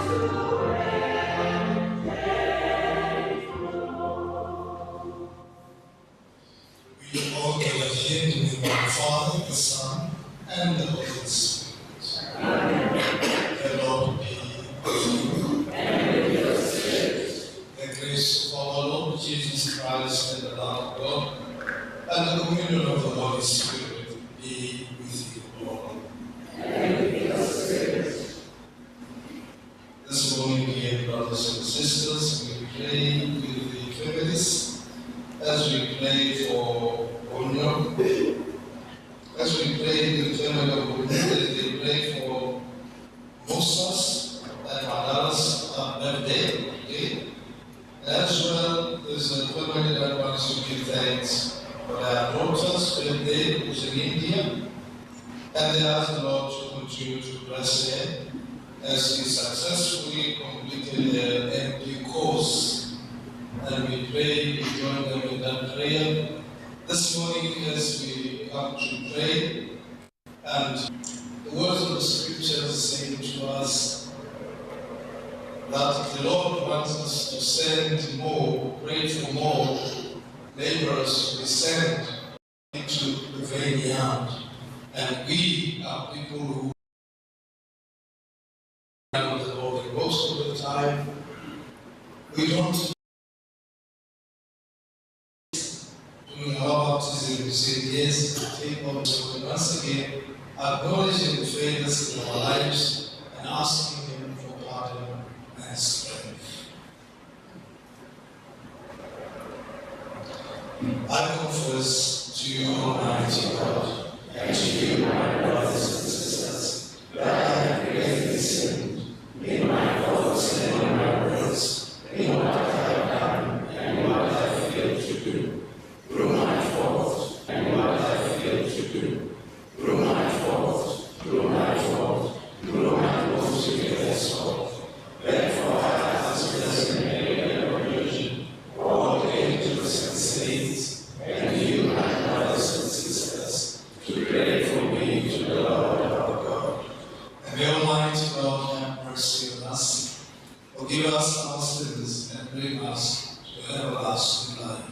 We all gather here in the name of the Father, the Son, and the Holy Spirit. The Lord be with you. The grace of our Lord Jesus Christ and the love of God and the communion of the Holy Spirit be with you all. This morning, dear brothers and sisters, we pray with the families as we pray for Onyo, as we pray with the family of Onyo, as they pray for Moses and Madalas birthday today. As well as a family that wants to give thanks for their daughter's birthday, who's in India, and they ask the Lord to continue to bless them as he successfully completed their MD course. And we pray, we join them in that prayer this morning as we come to pray. And the words of the scriptures say to us that the Lord wants us to send more, pray for more laborers to be sent into the vineyard. And we are people who know the Lord, and most of the time we don't during our baptism we say yes, take on. So once again, acknowledging the favors in our lives and asking Him for pardon and strength. I confess to you, Almighty God, and to you, my brothers and sisters, that I have greatly sinned in my thoughts and in my words, in what I have done and what I failed to do, through my fault and what I failed to do, through my fault, through my most fault. Therefore I ask Blessed Mary, ever Virgin, all the angels and saints, and you, my brothers and sisters, to pray for me to the Lord our God. And may Almighty God have mercy on us, forgive us our sins, and bring us to everlasting life.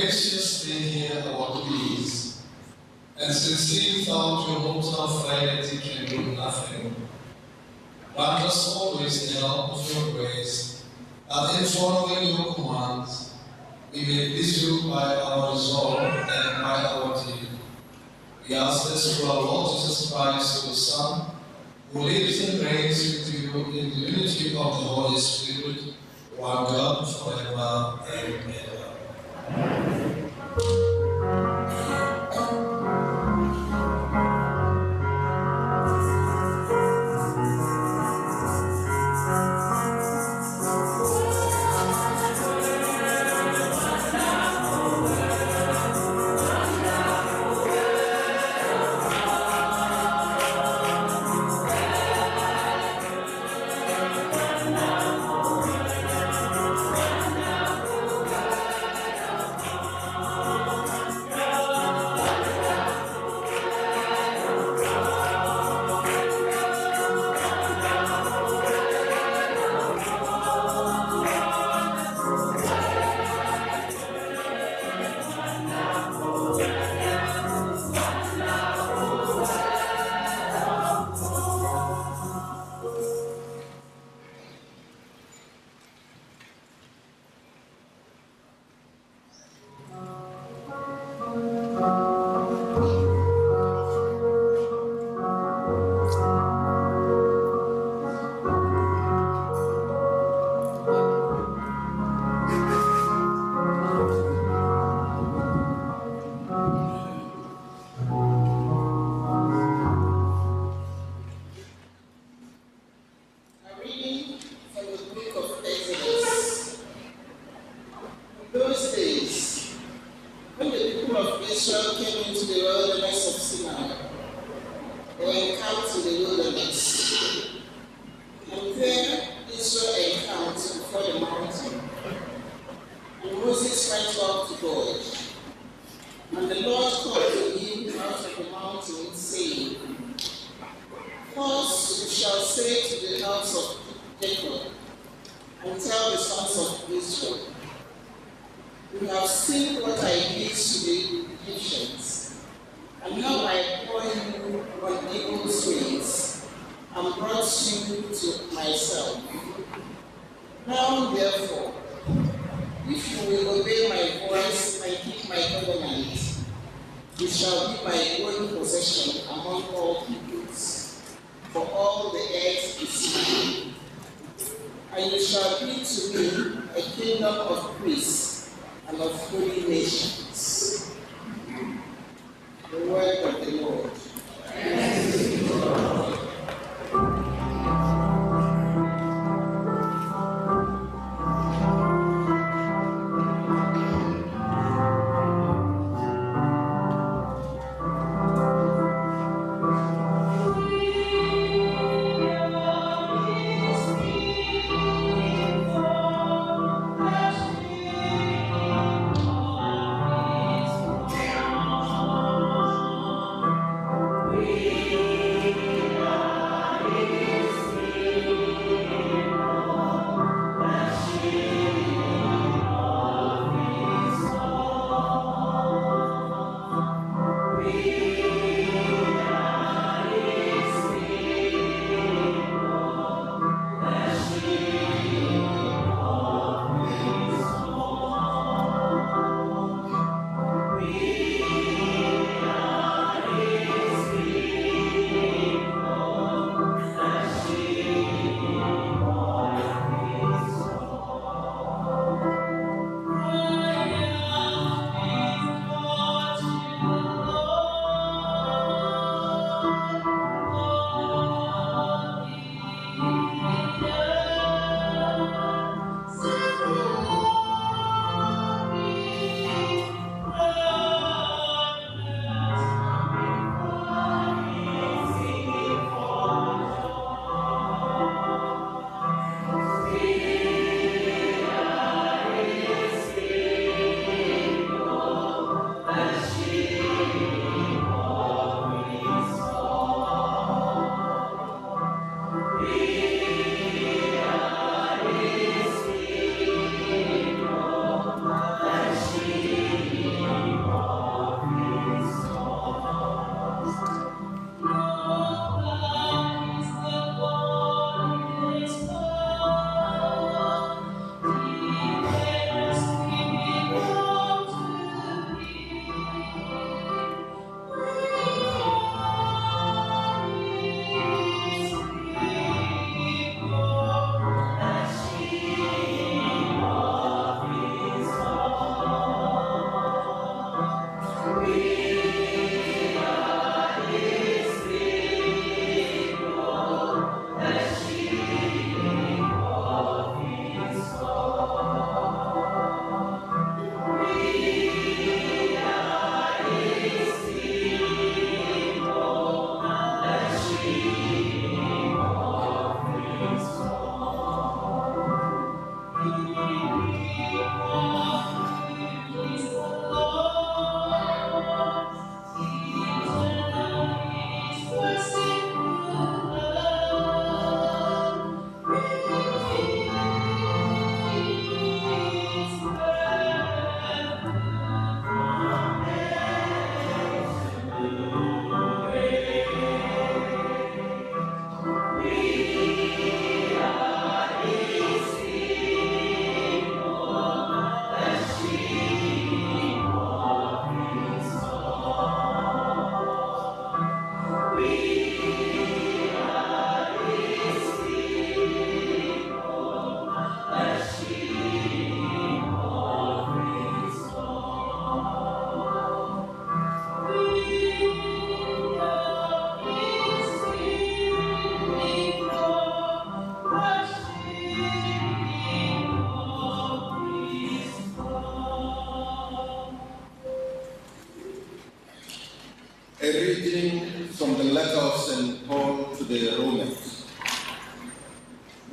graciously hear our pleas, and sincerely without your mortal frailty can do nothing. Grant us always the help of your grace, that in following your commands, we may please you by our resolve and by our deed. We ask this through our Lord Jesus Christ, your Son, who lives and reigns with you in the unity of the Holy Spirit, one God, forever and ever.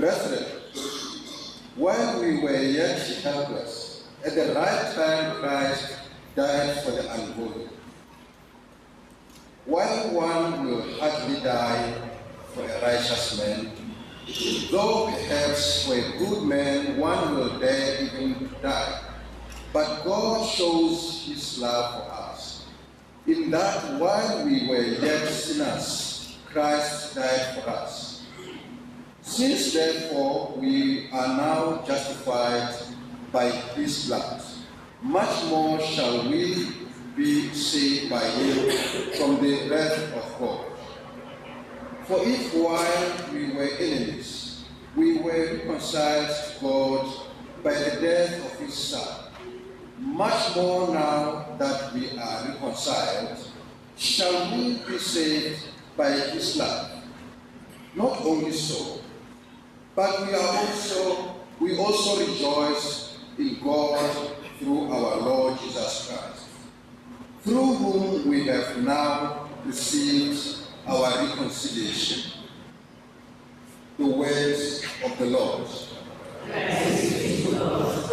Brethren, while we were yet helpless, at the right time Christ died for the unholy. While one will hardly die for a righteous man, though perhaps for a good man one will dare even die. But God shows his love for us, in that while we were yet sinners, Christ died for us. Since therefore we are now justified by his blood, much more shall we be saved by him from the wrath of God. For if while we were enemies, we were reconciled to God by the death of his Son, much more now that we are reconciled, shall we be saved by his love. Not only so, but we also rejoice in God through our Lord Jesus Christ, through whom we have now received our reconciliation. The words of the Lord. Thanks be to God.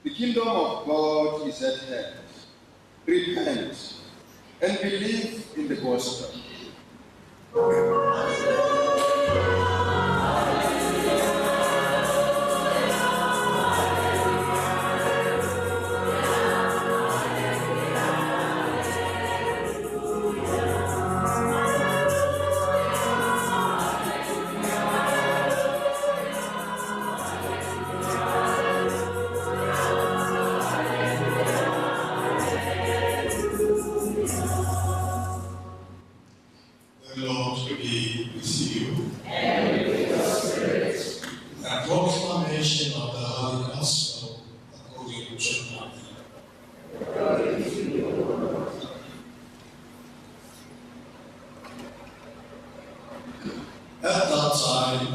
The kingdom of God is at hand. Repent and believe in the gospel. The Lord be with you. And with your spirit. A proclamation of the Holy Gospel according to Matthew. Glory to you, Lord. At that time,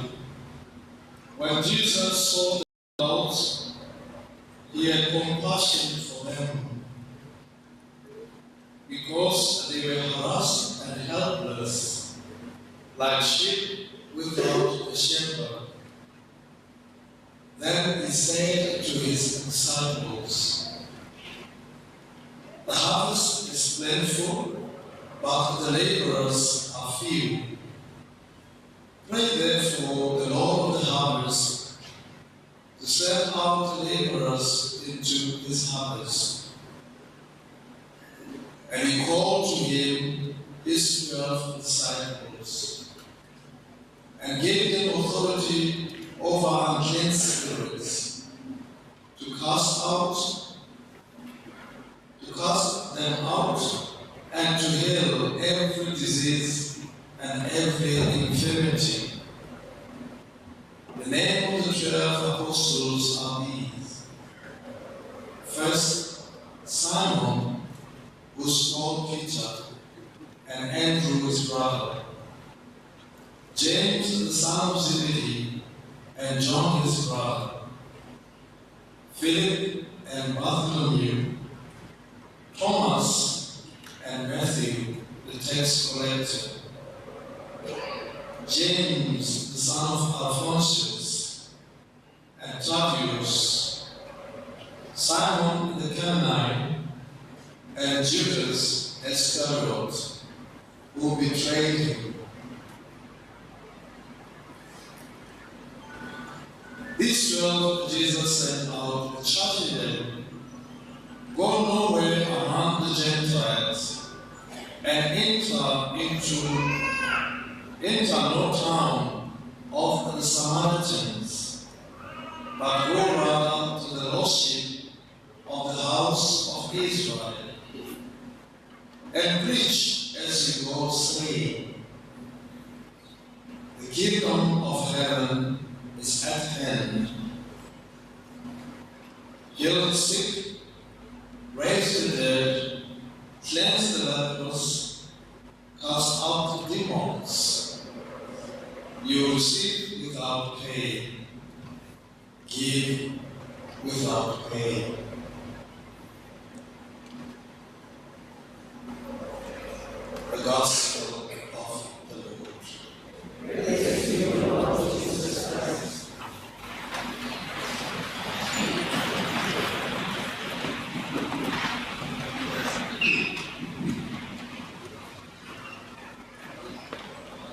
when Jesus saw the crowds, he had compassion for them, because they were harassed and helpless, like sheep without a shepherd. Then he said to his disciples, "The harvest is plentiful, but the laborers are few. Pray therefore the Lord of the harvest to send out laborers into his harvest." And he called to him his 12 disciples, and gave them authority over unclean spirits, to cast them out, and to heal every disease and every infirmity. The name of the 12 apostles are these: first, Simon, who is called Peter, and Andrew his brother, James the son of Zebedee, and John his brother, Philip and Bartholomew, Thomas and Matthew the tax collector, James the son of Alphaeus, and Thaddeus, Simon the Canaanite, and Judas Iscariot, who betrayed him. These 12 Jesus sent out, charging them, "Go nowhere among the Gentiles, and enter no town of the Samaritans, but go rather to the and preach as you go, saying, the kingdom of heaven is at hand. Heal the sick, raise the dead, cleanse the lepers, cast out demons. You receive without pay, give without pay. The Gospel of the Lord. Praise to you, Lord Jesus Christ.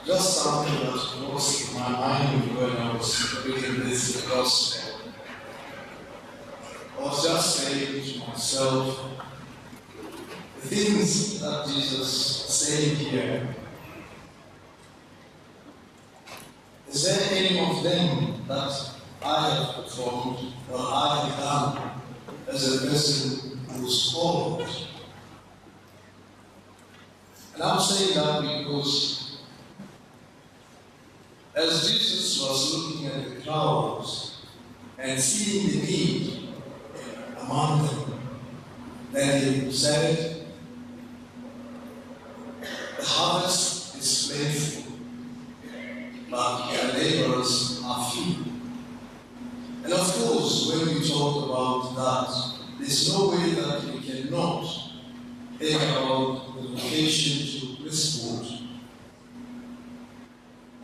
Just something that was in my mind when I was reading this Gospel. I was just saying to myself, the things that Jesus said here, is there any of them that I have performed or I have done as a person who's called? And I'm saying that because as Jesus was looking at the crowds and seeing the need among them, then he said, the harvest is plentiful, but the laborers are few. And of course, when we talk about that, there's no way that we cannot think about the vocation to priesthood.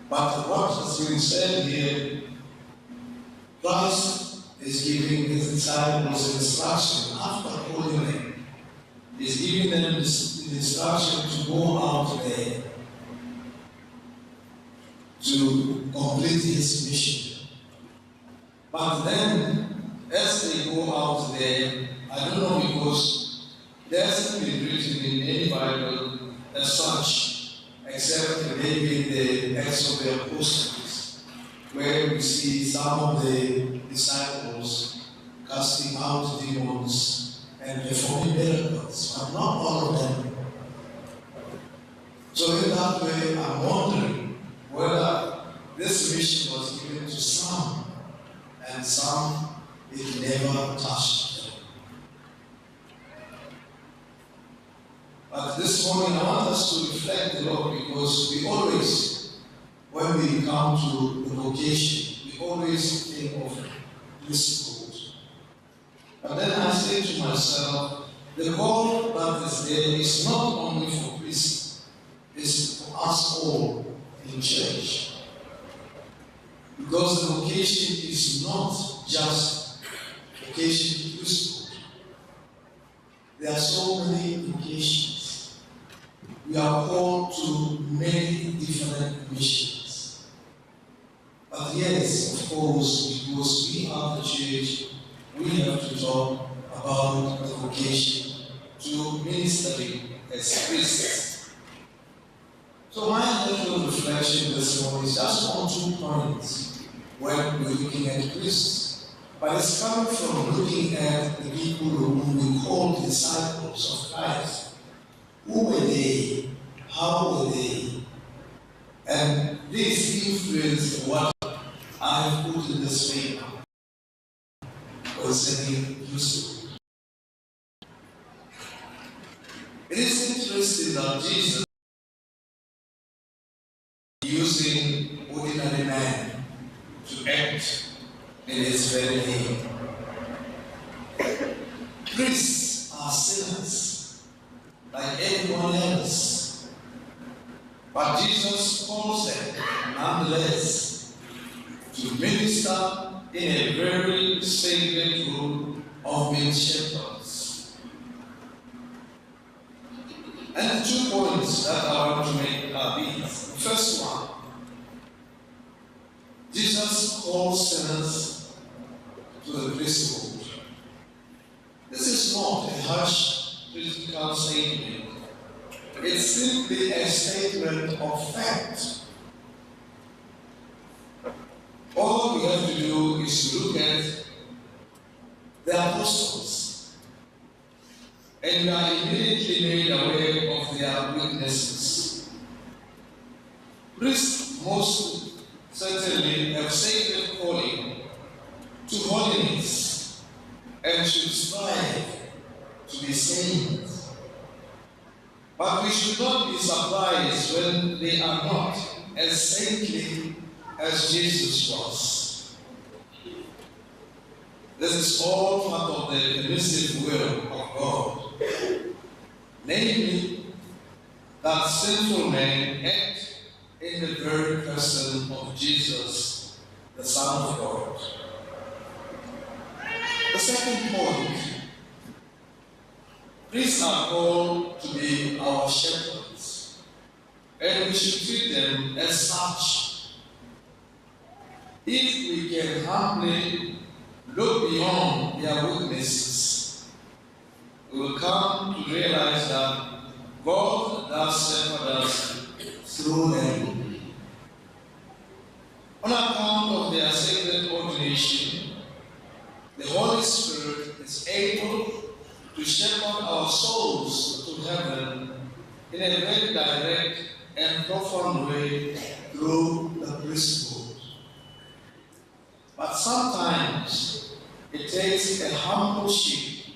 But what has been said here, Christ is giving his disciples instruction after calling them. He's giving them the instruction to go out there to complete his mission. But then, as they go out there, I don't know, because there hasn't been written in any Bible as such, except maybe in the Acts of the Apostles, where we see some of the disciples casting out demons and performing miracles, but not all of them. So in that way, I'm wondering whether this mission was given to some, and some it never touched them. But this morning I want us to reflect a lot, because we always, when we come to the vocation, we always think of priesthood. But then I say to myself, the call that is there is not only for priests, it's for us all in church. Because the vocation is not just vocation to priesthood. There are so many vocations. We are called to many different missions. But yes, of course, because we are the church, we have to talk about the vocation to ministering as priests. So my little reflection this morning is just on 2 points when we're looking at priests. But it's coming from looking at the people whom we call disciples of Christ. Who were they? How were they? And this influenced what I have put in this paper concerning priesthood. It is interesting that Jesus using ordinary man to act in his very name. Priests are sinners like anyone else, but Jesus calls them nonetheless to minister in a very sacred role of being shepherds. And the 2 points that I want to make are these. The first one, Jesus calls sinners to the priesthood. This is not a harsh critical statement. It's simply a statement of fact. All we have to do is to look at the apostles, and we are immediately made aware of of their weaknesses. Priests most certainly have sacred calling to holiness and should strive to be saints. But we should not be surprised when they are not as saintly as Jesus was. This is all part of the permissive will of God, namely that sinful men act in the very person of Jesus, the Son of God. The second point, priests are called to be our shepherds, and we should treat them as such. If we can humbly look beyond their weaknesses, we will come to realize that God does shepherd us through them. On account of their sacred ordination, the Holy Spirit is able to shepherd our souls to heaven in a very direct and profound way through the priesthood. But sometimes it takes a humble sheep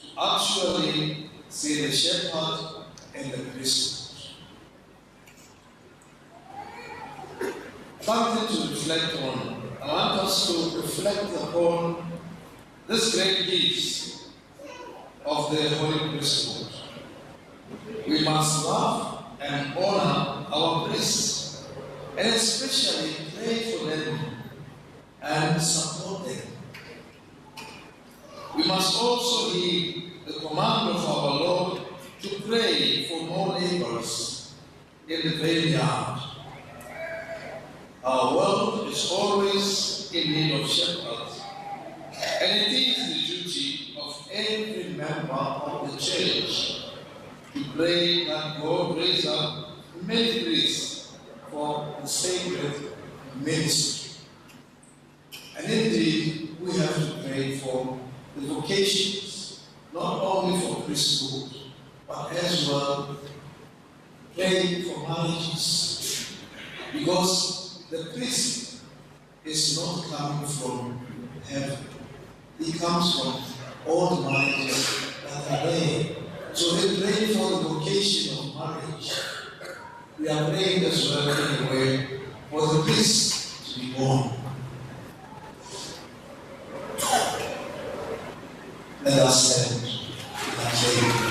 to actually see the shepherd and the priesthood. Something to reflect on. I want us to reflect upon this great gift of the Holy Priesthood. We must love and honor our priests, and especially pray for them and support them. We must also heed the command of our Lord to pray for more laborers in the vineyard. Our world is always in need of shepherds, and it is the duty of every member of the church to pray that God raise up many priests for the sacred ministry. And indeed, we have to pray for the vocations, not only for priesthood, but as well praying for marriages, because the priest is not coming from heaven. He comes from all the marriages that are there. So we pray for the vocation of marriage. We are praying as well in a way for the priest to be born. Let us stand and pray.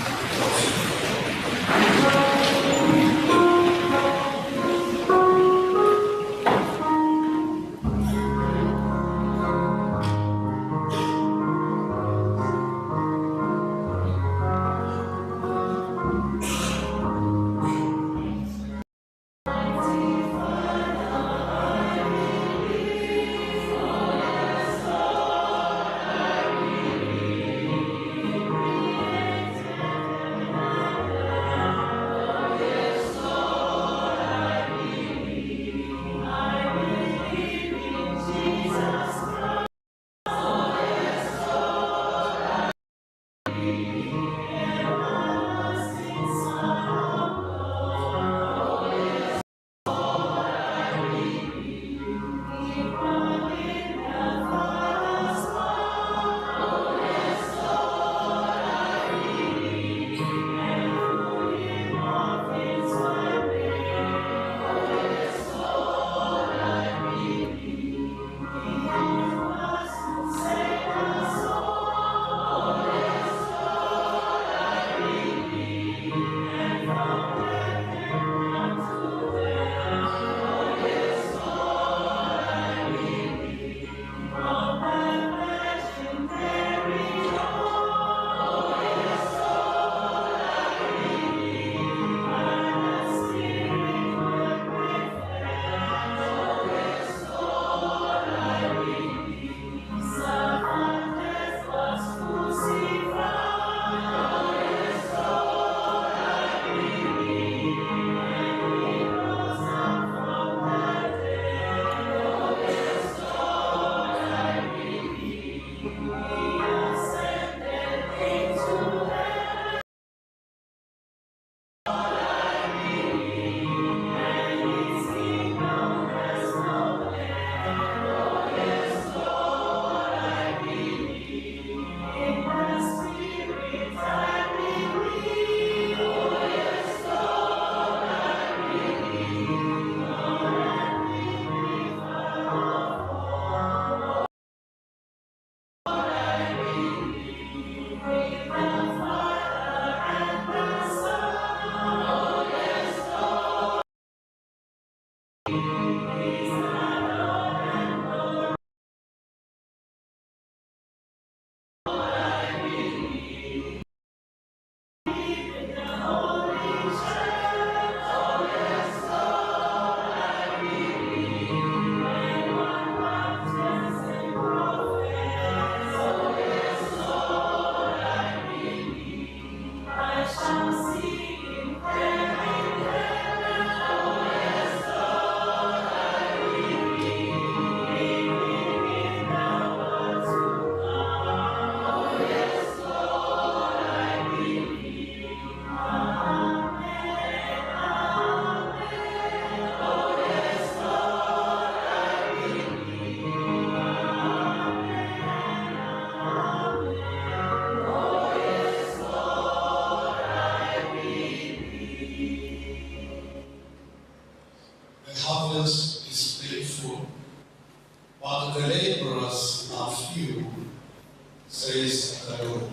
says the Lord.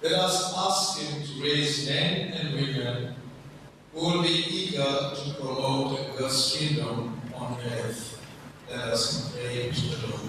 Let us ask him to raise men and women who will be eager to promote God's kingdom on earth. Let us pray to the Lord.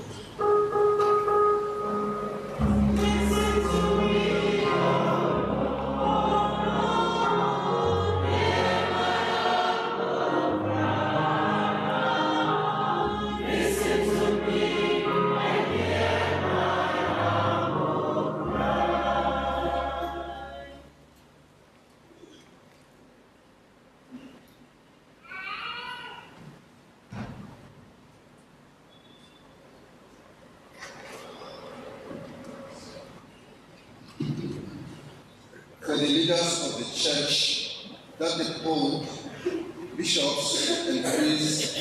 For the leaders of the church, that the Pope, bishops, and priests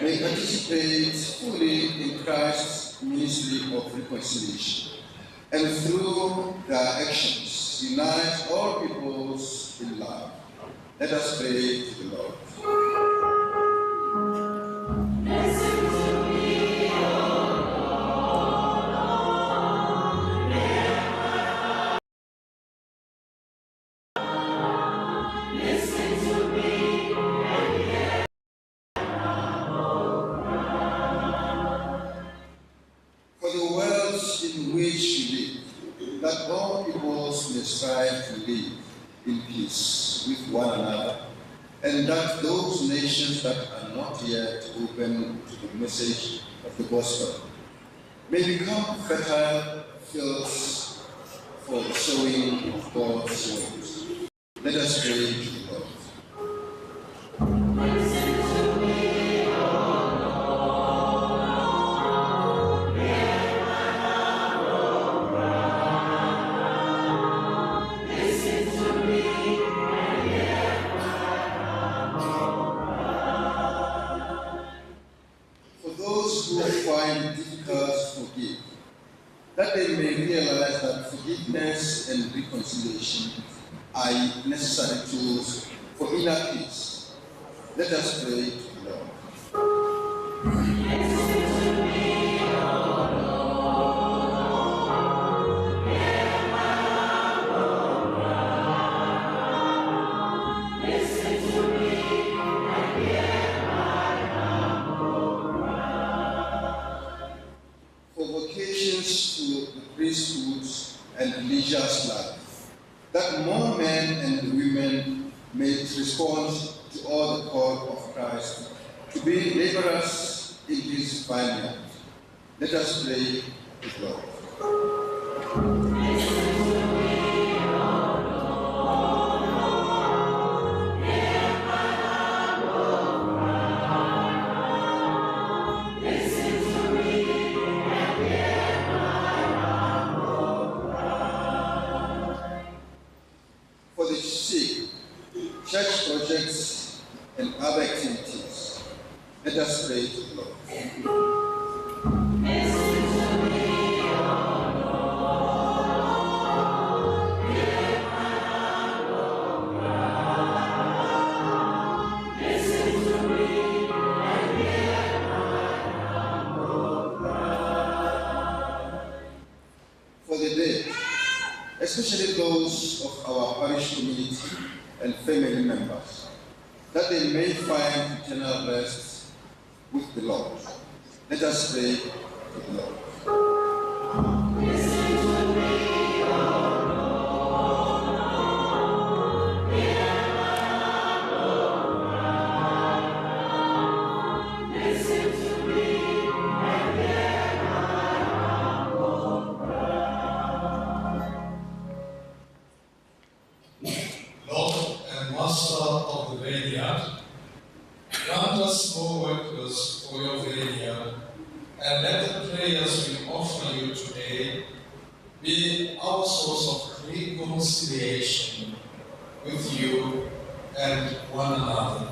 may participate fully in Christ's ministry of reconciliation, and through their actions unite all peoples in love. Let us pray to the Lord. For the world in which we live, that all peoples may strive to live in peace with one another, and that those nations that are not yet open to the message of the gospel may become fertile fields for the sowing of God's word. Let us pray to the Lord. Find it difficult to forgive, that they may realize that forgiveness and reconciliation are necessary tools for inner peace. Let us pray to the Lord. And religious life, that more men and women may respond to all the call of Christ to be laborers in his vineyard. Let us pray to God. Church projects and other activities. Let us pray to the Lord. For the dead, especially those of our parish community and family members, that they may find eternal rest with the Lord. Let us pray to the Lord. Master of the vineyard, grant us more workers for your vineyard, and let the prayers we offer you today be our source of reconciliation with you and one another.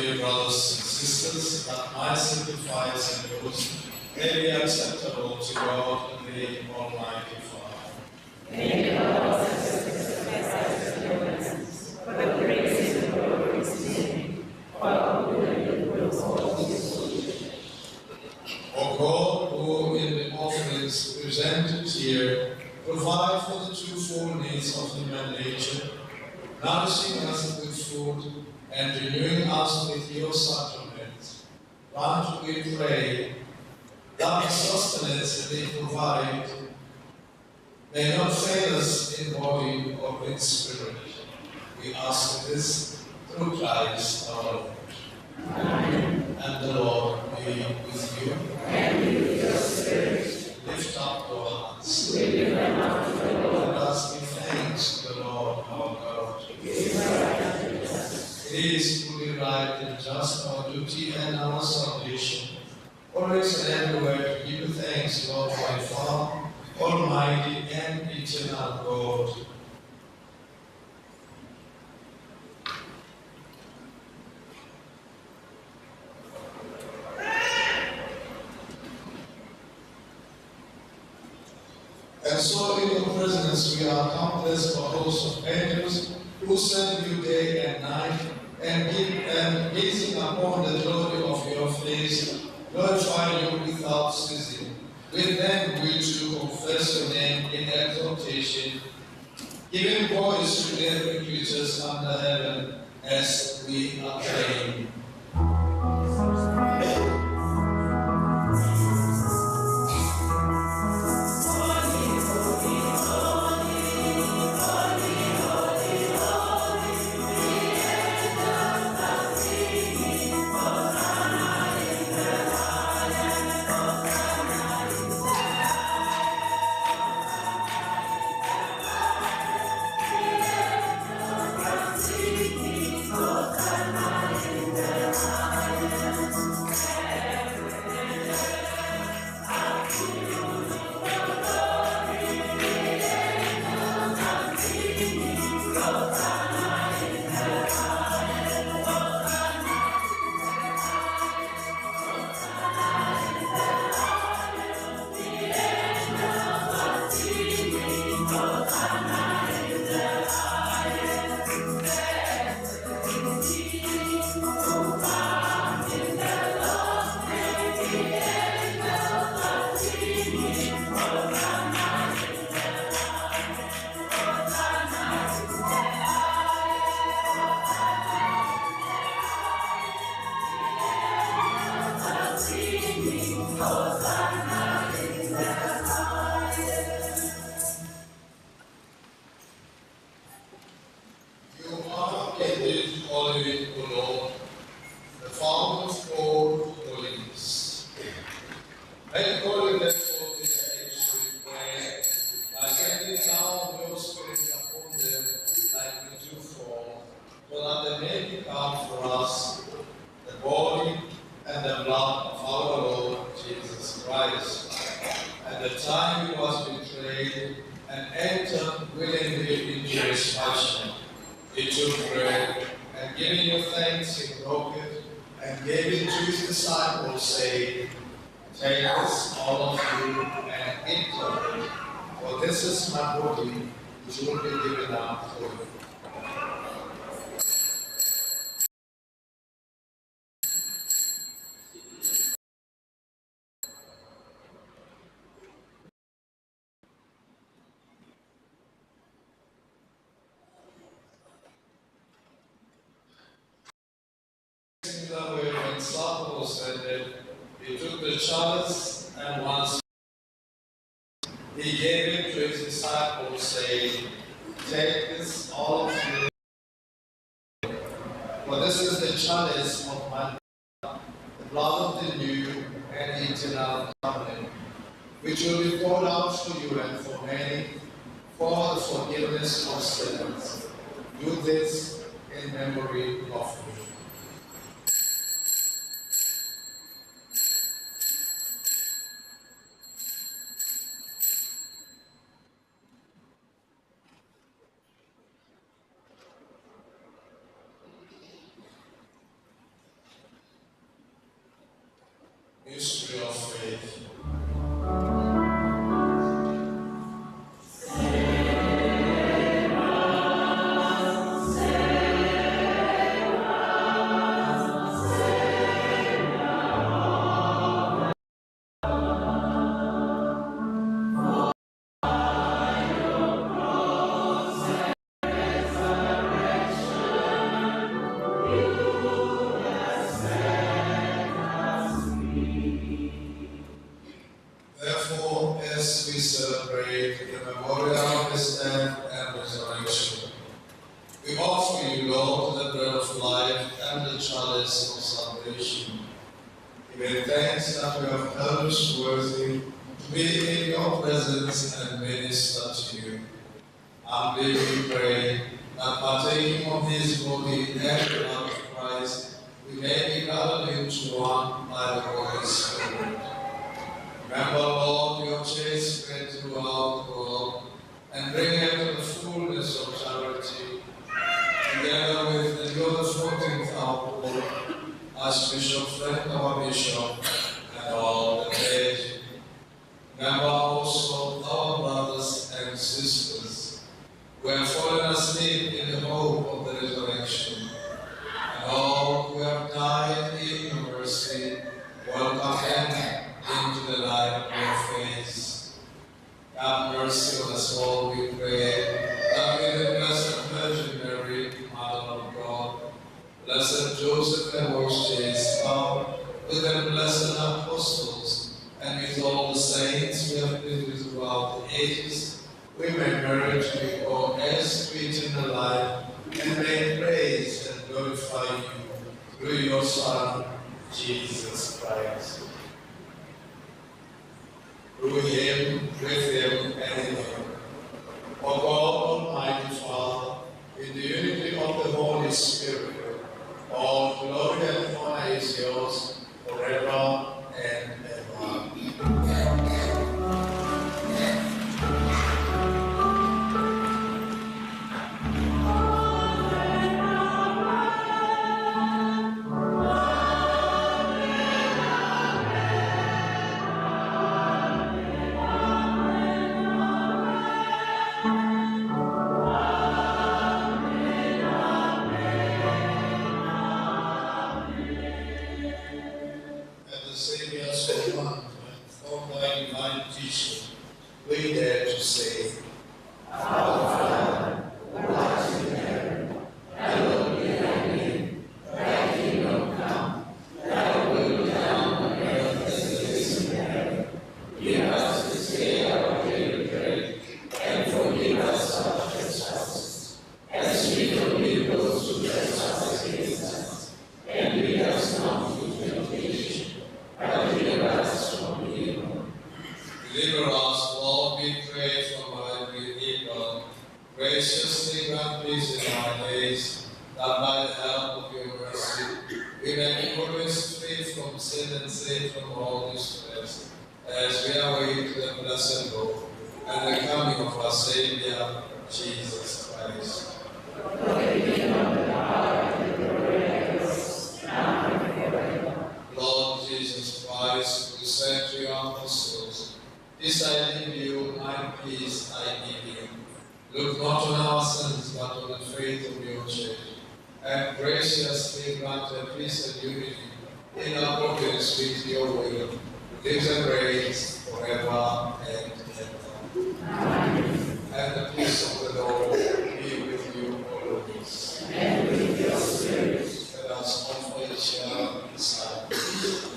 dear brothers and sisters, that my sacrifice and yours may be acceptable to God and the Almighty Father. May the Lord accept the sacrifice of your presence, for the praise and glory of his name, for our good and the good of all his children. O God, who in the offerings presented here provide for the twofold needs of human nature, nourishing us with food and renewing us with your sacraments, grant, we pray, that the sustenance they provide may not fail us in body or in spirit. We ask this through Christ our Lord. Amen. And the Lord be with you. And with your spirit, Lift up your hearts. we lift them up to the Lord. Let us give thanks to the Lord our God. It is right and just. It is truly right and just, our duty and our salvation, always and everywhere to give you thanks, Lord, my Father, Almighty and eternal God. And so in your presence we are countless for hosts of angels who serve you day and night, and gazing upon the glory of your face, glorify you without ceasing. With them we too confess your name in exaltation, giving voice to every creature under heaven as we acclaim. You are indeed holy, O Lord, the fount of all holiness. Make holy therefore this age, we pray, by sending down your Spirit upon them like the dewfall, so that they may become for us the body and the blood of our Lord Jesus Christ. At the time he was betrayed and entered willingly into his passion, he took bread, and giving you thanks, he broke it, and gave it to his disciples, saying, Take this, all of you, and eat of it, for this is my body, which will be given up for you. Similar way, when supper was ended, he took the chalice, and once he gave it to his disciples, saying, Take this, all of you, for this is the chalice of my blood, the blood of the new and eternal covenant, which will be poured out for you and for many, for the forgiveness of sins. Do this in memory of me. We offer you, Lord, the bread of life and the chalice of salvation. Giving thanks that we have held us worthy to be in your presence and minister to you. Humbly we pray that partaking of his body and blood of Christ, we may be gathered into one by the Holy Spirit. Remember, Lord, your church spread throughout the world, and bring it to the fullness of charity, together with the 14th our Pope, Archbishop Fred, our Bishop, and all the clergy. Remember also our brothers and sisters who have fallen asleep in the hope of the resurrection, and all who have died in your mercy, welcome them into the light of your face. Have mercy on us all, we pray, that with the Blessed Virgin Mary, Mother of God, Blessed Joseph and Moses, with the blessed apostles, and with all the saints we have been with throughout the ages, we may merit to be called heirs to eternal life, and may praise and glorify you through your Son, Jesus Christ. Through him, with him, and in him. O God, Almighty Father, in the unity of the Holy Spirit, all glory and honor is yours forever and ever. We dare to say, Our Father, who art in heaven, hallowed be thy name. Thy kingdom come, thy will be done on earth as it is in heaven. Give us this day our daily bread, and forgive us our trespasses, as we forgive those who trespass against us. And lead us not into temptation, but deliver us from evil. Deliver us, Lord, we pray, from every evil. Graciously grant peace in our days, that by the help of your mercy we may be always free from sin and safe from all distress, as we await the blessed hope and the coming of our Savior, Jesus Christ. Lord Jesus Christ, who said to your apostles, "This I leave you, my peace I give you. Look not on our sins, but on the faith of your church, and graciously grant her peace and unity in accordance with your will, lives and reigns forever and ever." Amen. And the peace of the Lord be with you always. And with your spirit. Let us offer each other in silence. Amen.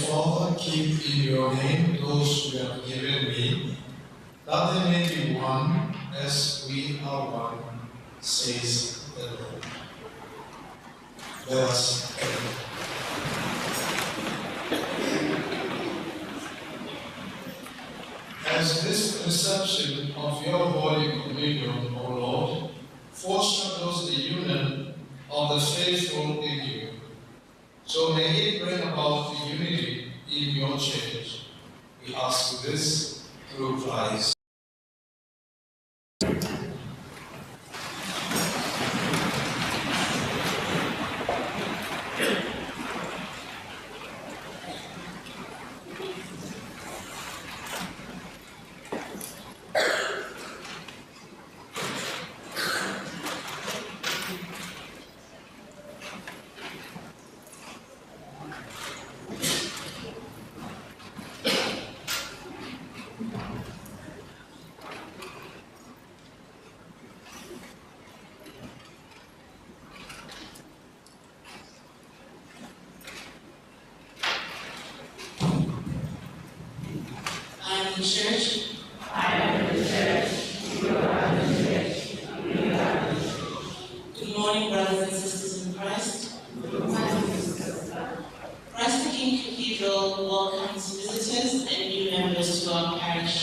Father, keep in your name those you have given me, that they may be one as we are one, says the Lord. Let us pray. As this reception of your Holy Communion, O Lord, foreshadows the union of the faithful in you, so may it bring about the unity in your church. We ask this through Christ. Church. I am the church. You are the church. We are the church. Good morning, brothers and sisters in Christ. Good morning, sisters. Christ the King Cathedral welcomes visitors and new members to our parish.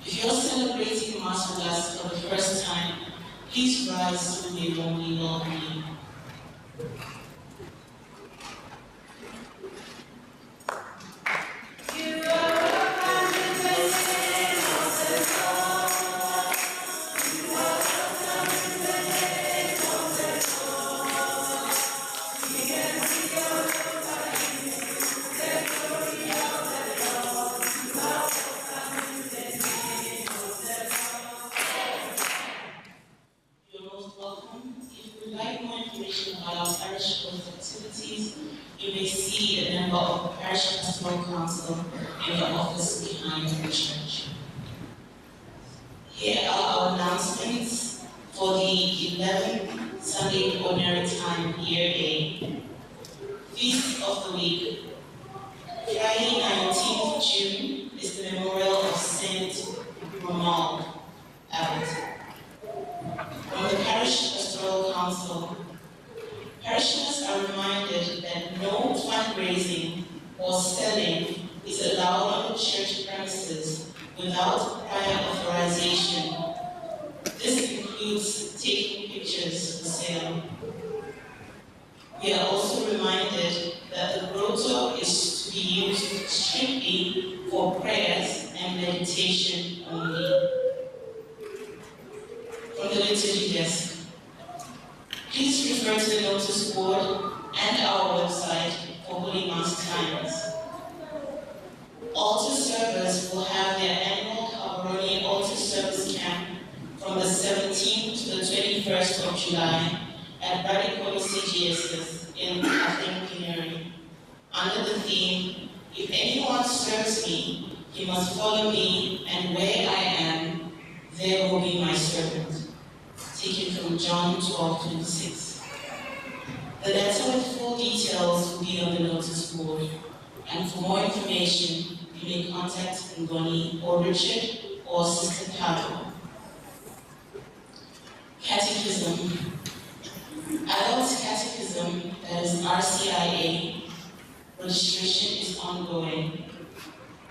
If you're celebrating Mass with us for the first time, please rise so we warmly welcome you. You may see a member of the Parish Pastoral Council in the office behind the church. Here are our announcements for the 11th Sunday Ordinary Time Year A. Feast of the Week. Friday, 19th June is the memorial of Saint Romuald Abbot. From the Parish Pastoral Council, parishioners are reminded that no fundraising or selling is allowed on the church premises without prior authorization. This includes taking pictures for sale. We are also reminded that the grotto is to be used strictly for prayers and meditation only. From the liturgy desk. Please refer to the notice board and our website for Holy Mass times. Altar servers will have their annual Caberoni Altar Service Camp from the 17th to the 21st of July at Radicoli CGSS in Kathleen Canary. Under the theme, if anyone serves me, he must follow me, and where I am, there will be my servant. Taken from John 12:26. The letter with full details will be on the notice board, and for more information, you may contact Ngoni or Richard or Sister Pado. Catechism. Adult Catechism, that is RCIA, registration is ongoing.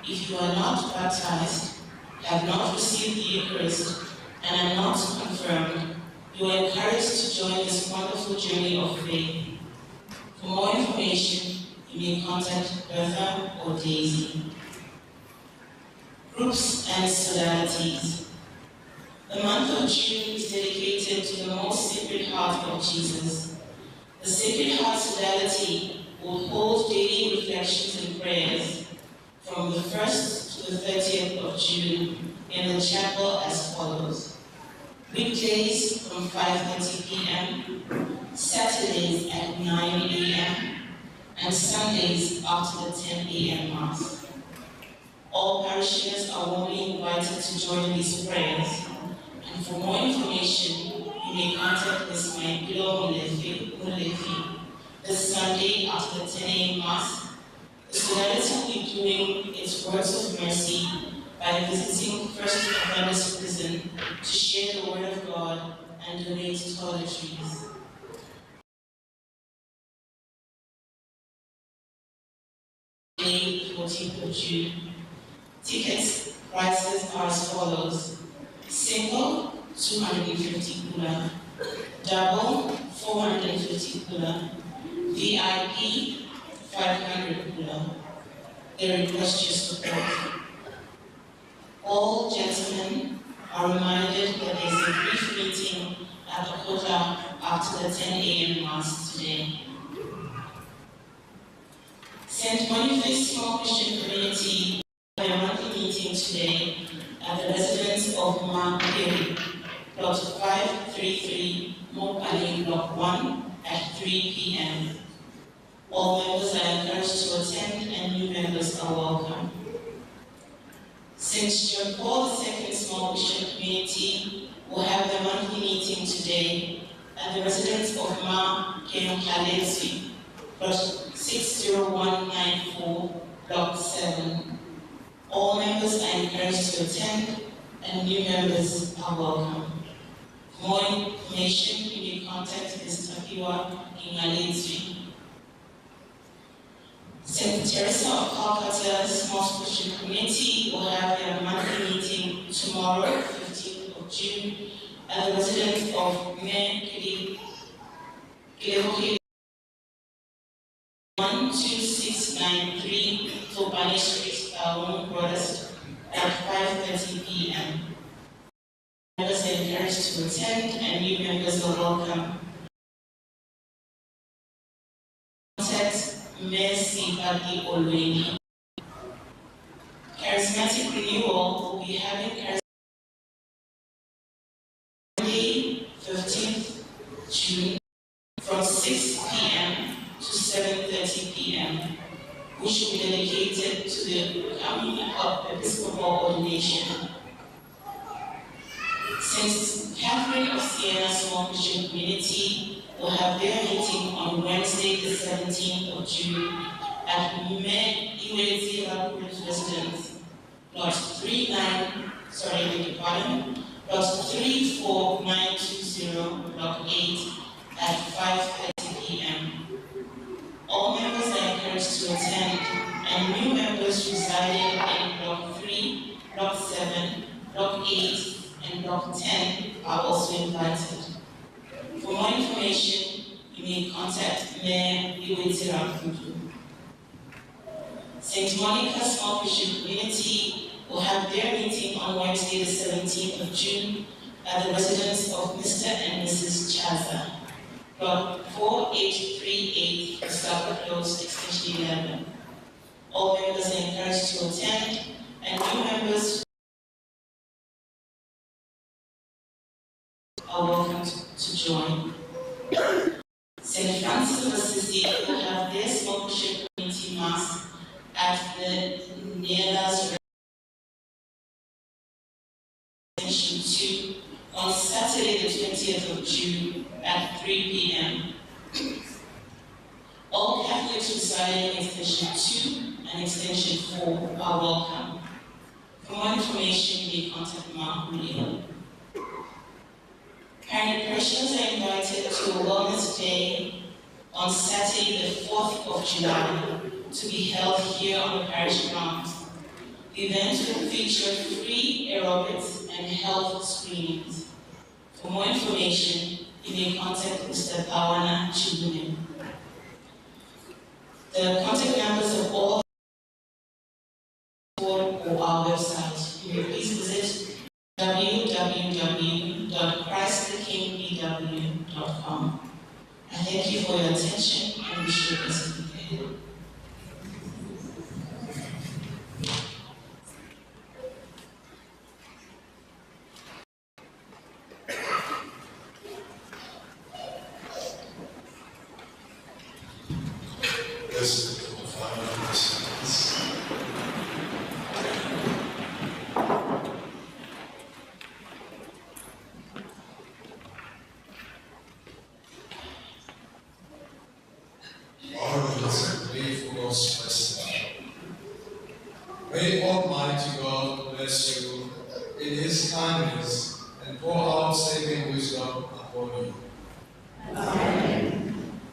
If you are not baptized, have not received the Eucharist, and are not confirmed, you are encouraged to join this wonderful journey of faith. For more information, you may contact Bertha or Daisy. Groups and sodalities. The month of June is dedicated to the most Sacred Heart of Jesus. The Sacred Heart Sodality will hold daily reflections and prayers from the 1st to the 30th of June in the chapel as follows. Weekdays from 5:30 p.m., Saturdays at 9 a.m., and Sundays after the 10 a.m. Mass. All parishioners are warmly invited to join these prayers, and for more information, you may contact Ms. Maipilo Mulefi this Sunday after the 10 a.m. Mass. The Solidarity will be doing its works of mercy by visiting first offenders prison to share the word of God and donate toiletries. May 14th of June. Tickets prices are as follows: single 250 kula, double 450 kula, VIP 500 kula. They request your support. All gentlemen are reminded that there is a brief meeting at the Kota after the 10 a.m. Mass today. St. Boniface Small Christian Community have a monthly meeting today at the residence of Ma Piri, plot 533, Mopali, block 1 at 3 p.m. All members are encouraged to attend and new members are welcome. St. John Paul II Small Christian Community will have their monthly meeting today at the residence of Ma Kem Kalensi, plot 60194, block 7. All members are encouraged to attend and new members are welcome. For more information, you may contact Ms. Tapiwa Ingalensi. St. Teresa of Calcutta Small Christian Community will have their monthly meeting tomorrow, 15th of June, at the residence of Mayor Kili 12693 Topani Street, Warren Brothers, at 5:30 p.m. Members are encouraged to attend and new members are welcome. Contact Mercy Badi Olweni. Charismatic Renewal will be having Monday, 15th June, from 6 p.m. to 7:30 p.m., which will be dedicated to the coming of Episcopal ordination. St. Catherine of Siena Small Christian Community will have their meeting on Wednesday, the 17th of June at Iwezira Residence, plot 34920, block 8 at 5:30 p.m. All members are encouraged to attend, and new members residing in block 3, block 7, block 8, and block 10 are also invited. For more information, you may contact Mayor Iwezira Kudu. St. Monica Small Christian Community will have their meeting on Wednesday, the 17th of June at the residence of Mr. and Mrs. Chaza, plot 4838, Gustavo Close, extension 11. All members are encouraged to attend, and new members are welcome to join. St. Francis of Assisi will have their Small Christian Community Mass at the Nielas Extension 2 on Saturday, the 20th of June at 3 p.m. All Catholics residing in Extension 2 and Extension 4 are welcome. For more information, you may contact Mark Julio. Parent persons are invited to a Wellness Day on Saturday, the 4th of July, to be held here on the parish grounds. The event will feature free aerobics and health screenings. For more information, you may contact Mr. Pawana Chibune. The contact numbers of all or our website. You may please visit www.christthekingpw.com. I thank you for your attention and wish you a blessed day. Blessed be the Father, and the Son, and the Spirit. All of us believe for God's blessing. kindness and pour out saving wisdom upon you.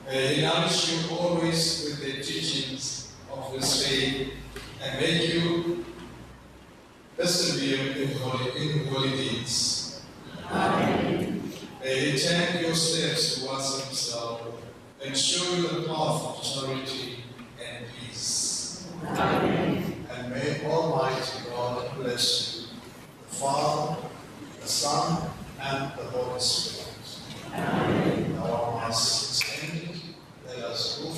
May He nourish you always with the teachings of His faith and make you persevere in holy deeds. May He turn your steps towards Himself and show you the path of charity and peace. And may Almighty God bless you, the Father, the Son, and the Holy Spirit. Our Mass is ended. Let us go